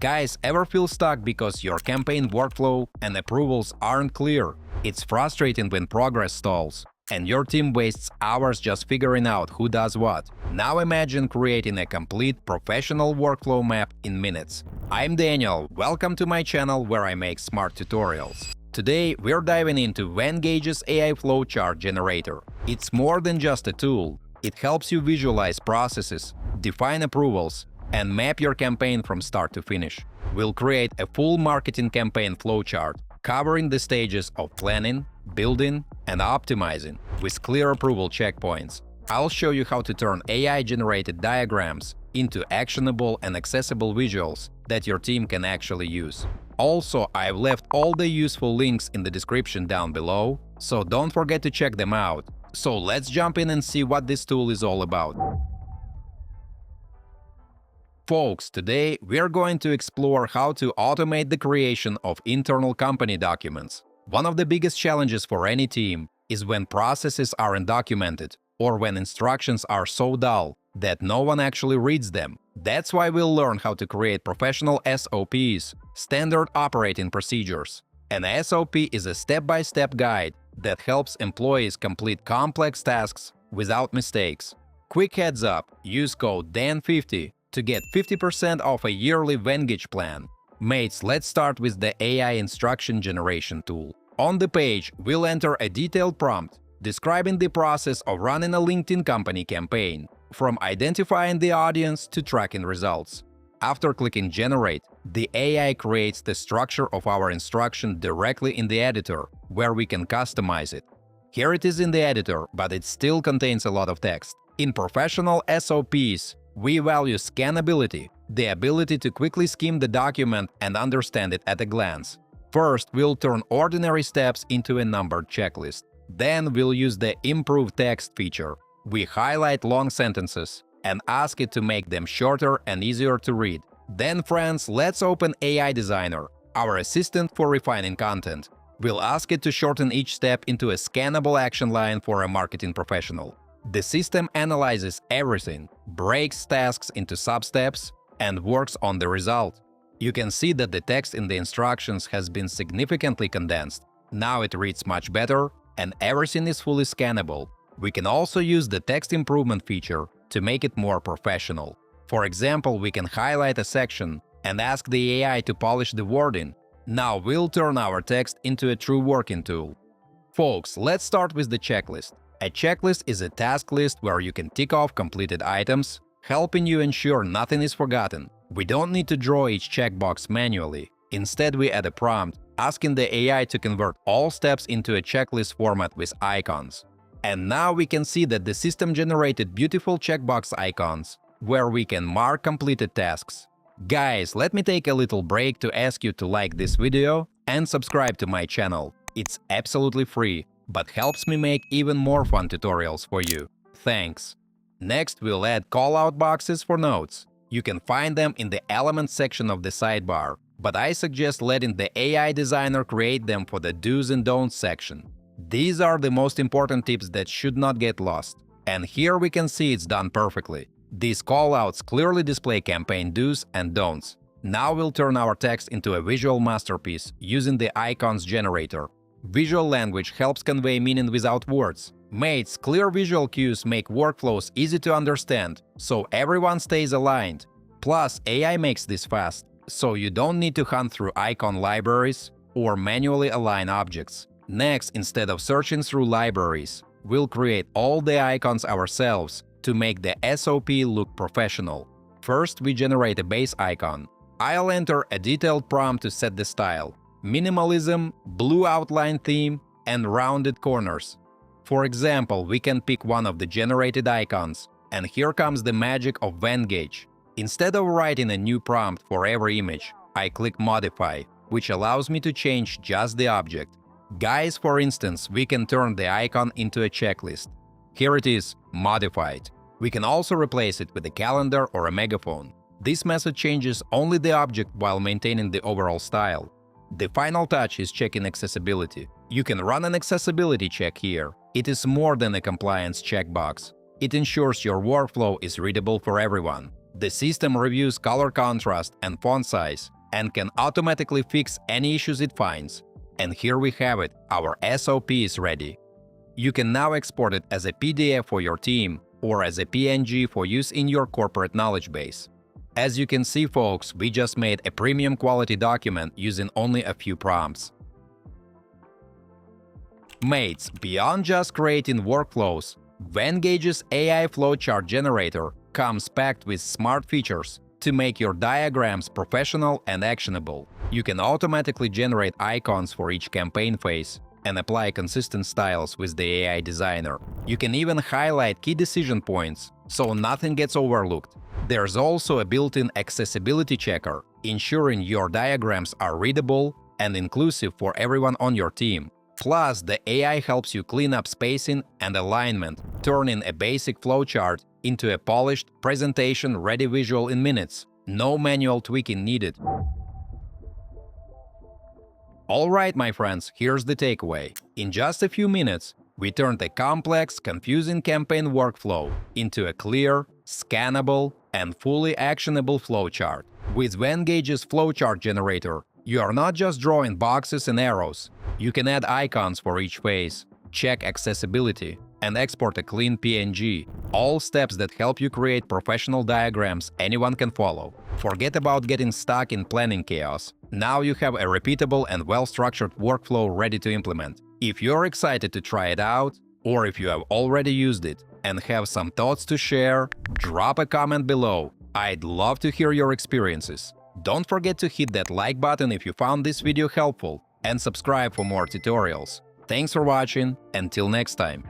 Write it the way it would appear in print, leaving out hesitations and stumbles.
Guys, ever feel stuck because your campaign workflow and approvals aren't clear? It's frustrating when progress stalls, and your team wastes hours just figuring out who does what. Now imagine creating a complete professional workflow map in minutes. I'm Daniel, welcome to my channel where I make smart tutorials. Today we're diving into Venngage's AI flowchart generator. It's more than just a tool. It helps you visualize processes, define approvals, and map your campaign from start to finish. We'll create a full marketing campaign flowchart, covering the stages of planning, building, and optimizing, with clear approval checkpoints. I'll show you how to turn AI-generated diagrams into actionable and accessible visuals that your team can actually use. Also, I've left all the useful links in the description down below, so don't forget to check them out. So let's jump in and see what this tool is all about. Folks, today we're going to explore how to automate the creation of internal company documents. One of the biggest challenges for any team is when processes aren't documented or when instructions are so dull that no one actually reads them. That's why we'll learn how to create professional SOPs, standard operating procedures. An SOP is a step-by-step guide that helps employees complete complex tasks without mistakes. Quick heads up, use code DAN50 to get 50% off a yearly Venngage plan. Mates, let's start with the AI instruction generation tool. On the page, we'll enter a detailed prompt describing the process of running a LinkedIn company campaign, from identifying the audience to tracking results. After clicking Generate, the AI creates the structure of our instruction directly in the editor, where we can customize it. Here it is in the editor, but it still contains a lot of text. In professional SOPs, we value scannability, the ability to quickly skim the document and understand it at a glance. First, we'll turn ordinary steps into a numbered checklist. Then we'll use the Improve Text feature. We highlight long sentences and ask it to make them shorter and easier to read. Then, friends, let's open AI Designer, our assistant for refining content. We'll ask it to shorten each step into a scannable action line for a marketing professional. The system analyzes everything, breaks tasks into sub-steps, and works on the result. You can see that the text in the instructions has been significantly condensed. Now it reads much better, and everything is fully scannable. We can also use the text improvement feature to make it more professional. For example, we can highlight a section and ask the AI to polish the wording. Now we'll turn our text into a true working tool. Folks, let's start with the checklist. A checklist is a task list where you can tick off completed items, helping you ensure nothing is forgotten. We don't need to draw each checkbox manually. Instead, we add a prompt, asking the AI to convert all steps into a checklist format with icons. And now we can see that the system generated beautiful checkbox icons, where we can mark completed tasks. Guys, let me take a little break to ask you to like this video and subscribe to my channel. It's absolutely free, but helps me make even more fun tutorials for you. Thanks! Next, we'll add callout boxes for notes. You can find them in the Elements section of the sidebar, but I suggest letting the AI designer create them for the Do's and Don'ts section. These are the most important tips that should not get lost. And here we can see it's done perfectly. These callouts clearly display campaign do's and don'ts. Now we'll turn our text into a visual masterpiece using the icons generator. Visual language helps convey meaning without words. Mates, clear visual cues make workflows easy to understand, so everyone stays aligned. Plus, AI makes this fast, so you don't need to hunt through icon libraries or manually align objects. Next, instead of searching through libraries, we'll create all the icons ourselves to make the SOP look professional. First, we generate a base icon. I'll enter a detailed prompt to set the style: minimalism, blue outline theme, and rounded corners. For example, we can pick one of the generated icons, and here comes the magic of Venngage. Instead of writing a new prompt for every image, I click Modify, which allows me to change just the object. Guys, for instance, we can turn the icon into a checklist. Here it is, modified. We can also replace it with a calendar or a megaphone. This method changes only the object while maintaining the overall style. The final touch is checking accessibility. You can run an accessibility check here. It is more than a compliance checkbox. It ensures your workflow is readable for everyone. The system reviews color contrast and font size and can automatically fix any issues it finds. And here we have it, our SOP is ready. You can now export it as a PDF for your team or as a PNG for use in your corporate knowledge base. As you can see, folks, we just made a premium quality document using only a few prompts. Mates, beyond just creating workflows, Venngage's AI flowchart generator comes packed with smart features to make your diagrams professional and actionable. You can automatically generate icons for each campaign phase and apply consistent styles with the AI designer. You can even highlight key decision points, so nothing gets overlooked. There's also a built-in accessibility checker, ensuring your diagrams are readable and inclusive for everyone on your team. Plus, the AI helps you clean up spacing and alignment, turning a basic flowchart into a polished, presentation-ready visual in minutes. No manual tweaking needed. Alright, my friends, here's the takeaway. In just a few minutes, we turned a complex, confusing campaign workflow into a clear, scannable, and fully actionable flowchart. With Venngage's flowchart generator, you are not just drawing boxes and arrows. You can add icons for each phase, check accessibility, and export a clean PNG, all steps that help you create professional diagrams anyone can follow. Forget about getting stuck in planning chaos. Now you have a repeatable and well-structured workflow ready to implement. If you're excited to try it out, or if you have already used it and have some thoughts to share, drop a comment below. I'd love to hear your experiences. Don't forget to hit that like button if you found this video helpful, and subscribe for more tutorials. Thanks for watching, until next time.